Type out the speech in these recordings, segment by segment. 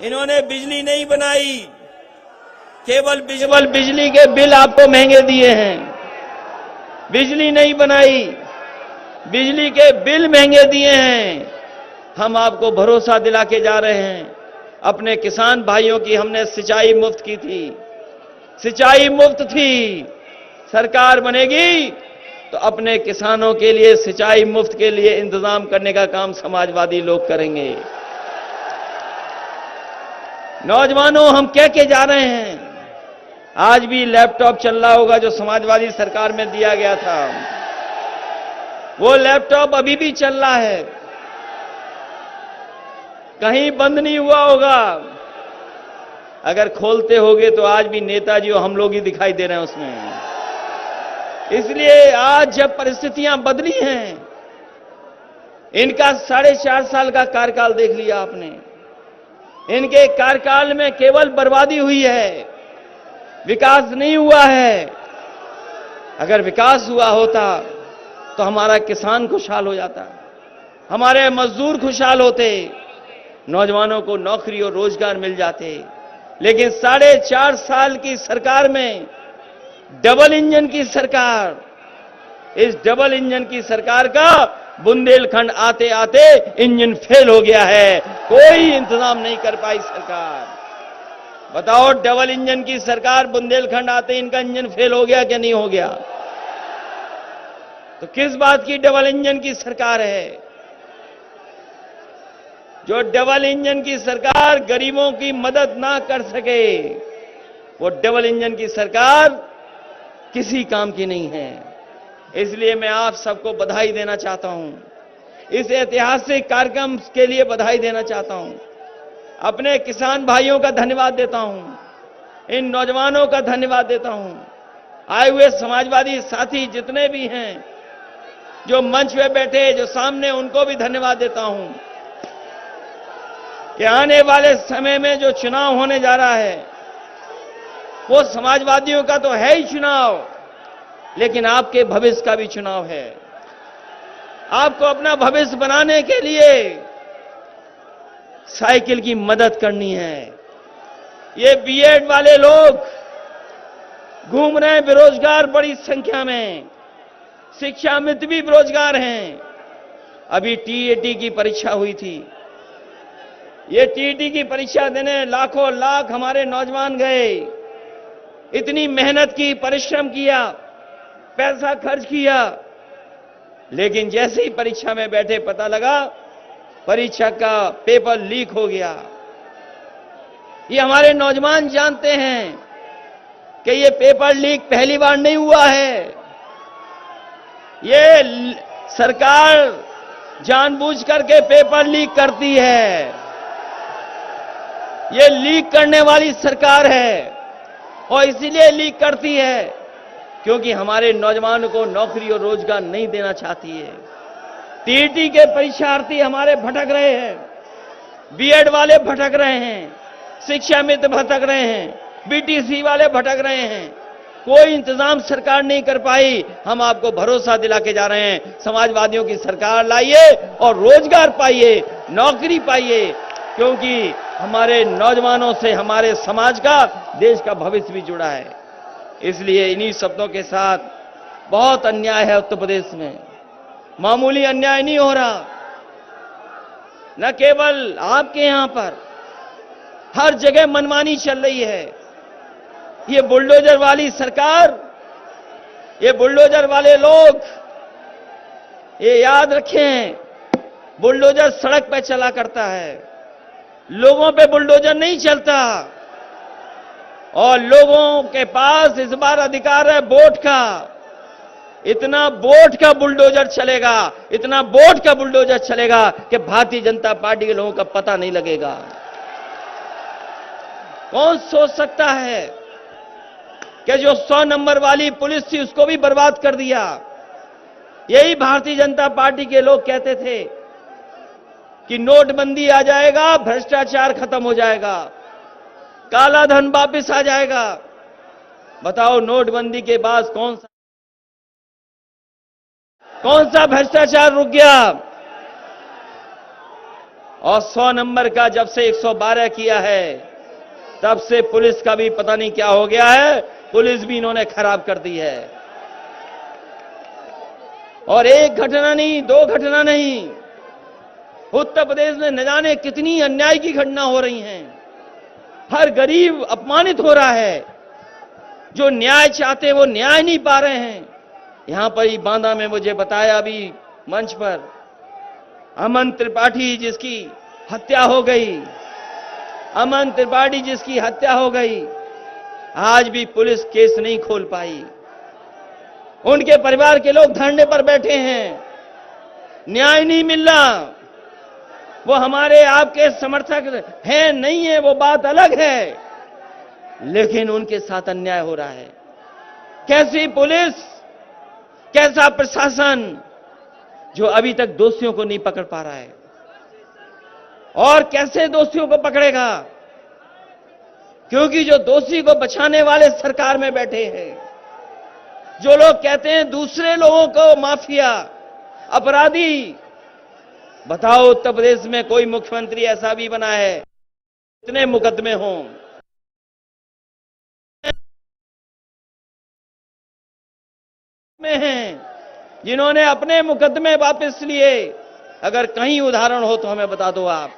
इन्होंने बिजली नहीं बनाई, केवल बिजली के बिल आपको महंगे दिए हैं। बिजली नहीं बनाई, बिजली के बिल महंगे दिए हैं। हम आपको भरोसा दिला के जा रहे हैं। अपने किसान भाइयों की हमने सिंचाई मुफ्त की थी, सिंचाई मुफ्त थी। सरकार बनेगी तो अपने किसानों के लिए सिंचाई मुफ्त के लिए इंतजाम करने का काम समाजवादी लोग करेंगे। नौजवानों, हम कह के जा रहे हैं, आज भी लैपटॉप चल रहा होगा जो समाजवादी सरकार में दिया गया था, वो लैपटॉप अभी भी चल रहा है, कहीं बंद नहीं हुआ होगा। अगर खोलते होगे तो आज भी नेताजी और हम लोग ही दिखाई दे रहे हैं उसमें। इसलिए आज जब परिस्थितियां बदली हैं, इनका 4.5 साल का कार्यकाल देख लिया आपने, इनके कार्यकाल में केवल बर्बादी हुई है, विकास नहीं हुआ है। अगर विकास हुआ होता तो हमारा किसान खुशहाल हो जाता, हमारे मजदूर खुशहाल होते, नौजवानों को नौकरी और रोजगार मिल जाते। लेकिन 4.5 साल की सरकार में डबल इंजन की सरकार, इस डबल इंजन की सरकार का बुंदेलखंड आते आते इंजन फेल हो गया है। कोई इंतजाम नहीं कर पाई सरकार। बताओ, डबल इंजन की सरकार, बुंदेलखंड आते इनका इंजन फेल हो गया क्या नहीं हो गया? तो किस बात की डबल इंजन की सरकार है? जो डबल इंजन की सरकार गरीबों की मदद ना कर सके, वो डबल इंजन की सरकार किसी काम की नहीं है। इसलिए मैं आप सबको बधाई देना चाहता हूं, इस ऐतिहासिक कार्यक्रम के लिए बधाई देना चाहता हूं। अपने किसान भाइयों का धन्यवाद देता हूं, इन नौजवानों का धन्यवाद देता हूं, आए हुए समाजवादी साथी जितने भी हैं, जो मंच पे बैठे, जो सामने, उनको भी धन्यवाद देता हूं कि आने वाले समय में जो चुनाव होने जा रहा है, वो समाजवादियों का तो है ही चुनाव, लेकिन आपके भविष्य का भी चुनाव है। आपको अपना भविष्य बनाने के लिए साइकिल की मदद करनी है। ये बीएड वाले लोग घूम रहे हैं बेरोजगार बड़ी संख्या में, शिक्षा मित्र भी बेरोजगार हैं। अभी टीईटी की परीक्षा हुई थी, ये टीईटी की परीक्षा देने लाखों लाख हमारे नौजवान गए, इतनी मेहनत की, परिश्रम किया, पैसा खर्च किया, लेकिन जैसे ही परीक्षा में बैठे पता लगा परीक्षा का पेपर लीक हो गया। ये हमारे नौजवान जानते हैं कि ये पेपर लीक पहली बार नहीं हुआ है। ये सरकार जानबूझ करके पेपर लीक करती है। ये लीक करने वाली सरकार है, और इसीलिए लीक करती है क्योंकि हमारे नौजवानों को नौकरी और रोजगार नहीं देना चाहती है। टीईटी के परीक्षार्थी हमारे भटक रहे हैं, बीएड वाले भटक रहे हैं, शिक्षा मित्र भटक रहे हैं, बीटीसी वाले भटक रहे हैं। कोई इंतजाम सरकार नहीं कर पाई। हम आपको भरोसा दिला के जा रहे हैं, समाजवादियों की सरकार लाइए और रोजगार पाइए, नौकरी पाइए, क्योंकि हमारे नौजवानों से हमारे समाज का, देश का भविष्य भी जुड़ा है। इसलिए इन्हीं शब्दों के साथ, बहुत अन्याय है उत्तर प्रदेश में, मामूली अन्याय नहीं हो रहा। न केवल आपके यहां पर, हर जगह मनमानी चल रही है। ये बुलडोजर वाली सरकार, ये बुलडोजर वाले लोग, ये याद रखें, बुलडोजर सड़क पे चला करता है, लोगों पे बुलडोजर नहीं चलता। और लोगों के पास इस बार अधिकार है वोट का। इतना वोट का बुलडोजर चलेगा, इतना वोट का बुलडोजर चलेगा कि भारतीय जनता पार्टी के लोगों का पता नहीं लगेगा। कौन सोच सकता है कि जो 100 नंबर वाली पुलिस थी उसको भी बर्बाद कर दिया। यही भारतीय जनता पार्टी के लोग कहते थे कि नोटबंदी आ जाएगा, भ्रष्टाचार खत्म हो जाएगा, काला धन वापिस आ जाएगा। बताओ, नोटबंदी के बाद कौन सा भ्रष्टाचार रुक गया? और 100 नंबर का जब से 112 किया है, तब से पुलिस का भी पता नहीं क्या हो गया है, पुलिस भी इन्होंने खराब कर दी है। और एक घटना नहीं, 2 घटना नहीं, उत्तर प्रदेश में न जाने कितनी अन्याय की घटना हो रही हैं। हर गरीब अपमानित हो रहा है, जो न्याय चाहते वो न्याय नहीं पा रहे हैं। यहां पर ही बांदा में मुझे बताया अभी मंच पर, अमन त्रिपाठी जिसकी हत्या हो गई, अमन त्रिपाठी जिसकी हत्या हो गई, आज भी पुलिस केस नहीं खोल पाई। उनके परिवार के लोग धरने पर बैठे हैं, न्याय नहीं मिल रहा। वो हमारे आपके समर्थक हैं नहीं है, वो बात अलग है, लेकिन उनके साथ अन्याय हो रहा है। कैसी पुलिस, कैसा प्रशासन जो अभी तक दोषियों को नहीं पकड़ पा रहा है, और कैसे दोषियों को पकड़ेगा? क्योंकि जो दोषी को बचाने वाले सरकार में बैठे हैं, जो लोग कहते हैं दूसरे लोगों को माफिया, अपराधी। बताओ उत्तर प्रदेश में कोई मुख्यमंत्री ऐसा भी बना है इतने मुकदमे हों? में हैं जिन्होंने अपने मुकदमे वापस लिए। अगर कहीं उदाहरण हो तो हमें बता दो आप,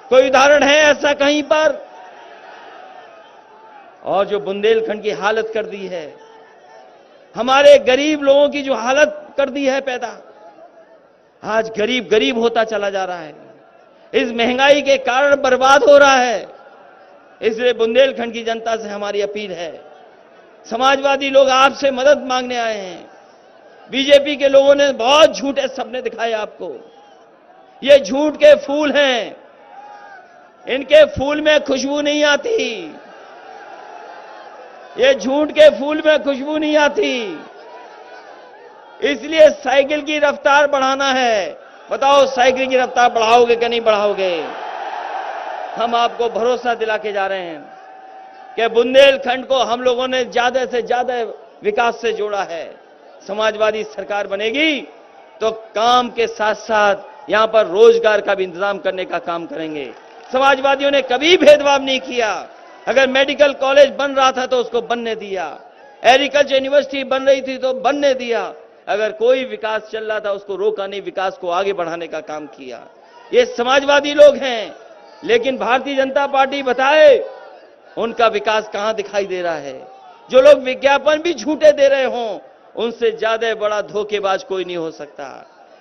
कोई उदाहरण है ऐसा कहीं पर? और जो बुंदेलखंड की हालत कर दी है, हमारे गरीब लोगों की जो हालत कर दी है पैदा, आज गरीब गरीब होता चला जा रहा है, इस महंगाई के कारण बर्बाद हो रहा है। इसलिए बुंदेलखंड की जनता से हमारी अपील है, समाजवादी लोग आपसे मदद मांगने आए हैं। बीजेपी के लोगों ने बहुत झूठे सपने दिखाए आपको, ये झूठ के फूल हैं, इनके फूल में खुशबू नहीं आती, ये झूठ के फूल में खुशबू नहीं आती। इसलिए साइकिल की रफ्तार बढ़ाना है। बताओ साइकिल की रफ्तार बढ़ाओगे कि नहीं बढ़ाओगे? हम आपको भरोसा दिला के जा रहे हैं कि बुंदेलखंड को हम लोगों ने ज्यादा से ज्यादा विकास से जोड़ा है। समाजवादी सरकार बनेगी तो काम के साथ साथ यहां पर रोजगार का भी इंतजाम करने का काम करेंगे। समाजवादियों ने कभी भेदभाव नहीं किया। अगर मेडिकल कॉलेज बन रहा था तो उसको बनने दिया, एग्रीकल्चर यूनिवर्सिटी बन रही थी तो बनने दिया, अगर कोई विकास चल रहा था उसको रोका नहीं, विकास को आगे बढ़ाने का काम किया। ये समाजवादी लोग हैं। लेकिन भारतीय जनता पार्टी बताए उनका विकास कहां दिखाई दे रहा है? जो लोग विज्ञापन भी झूठे दे रहे हों, उनसे ज्यादा बड़ा धोखेबाज कोई नहीं हो सकता।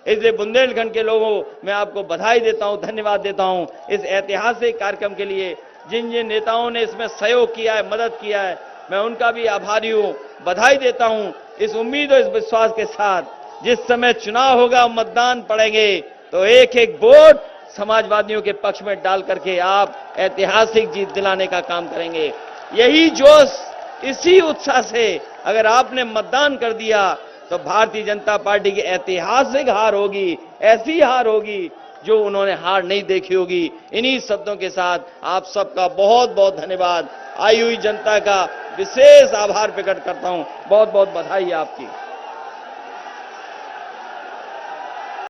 इसलिए बुंदेलखंड के लोगों मैं आपको बधाई देता हूं, धन्यवाद देता हूं इस ऐतिहासिक कार्यक्रम के लिए। जिन जिन नेताओं ने इसमें सहयोग किया है, मदद किया है, मैं उनका भी आभारी हूं, बधाई देता हूं। इस उम्मीद और इस विश्वास के साथ जिस समय चुनाव होगा, मतदान पड़ेंगे, तो एक एक वोट समाजवादियों के पक्ष में डाल करके आप ऐतिहासिक जीत दिलाने का काम करेंगे। यही जोश, इसी उत्साह से अगर आपने मतदान कर दिया तो भारतीय जनता पार्टी की ऐतिहासिक हार होगी, ऐसी हार होगी जो उन्होंने हार नहीं देखी होगी। इन्हीं शब्दों के साथ आप सबका बहुत बहुत धन्यवाद, आई हुई जनता का विशेष आभार प्रकट करता हूं। बहुत बहुत बधाई आपकी।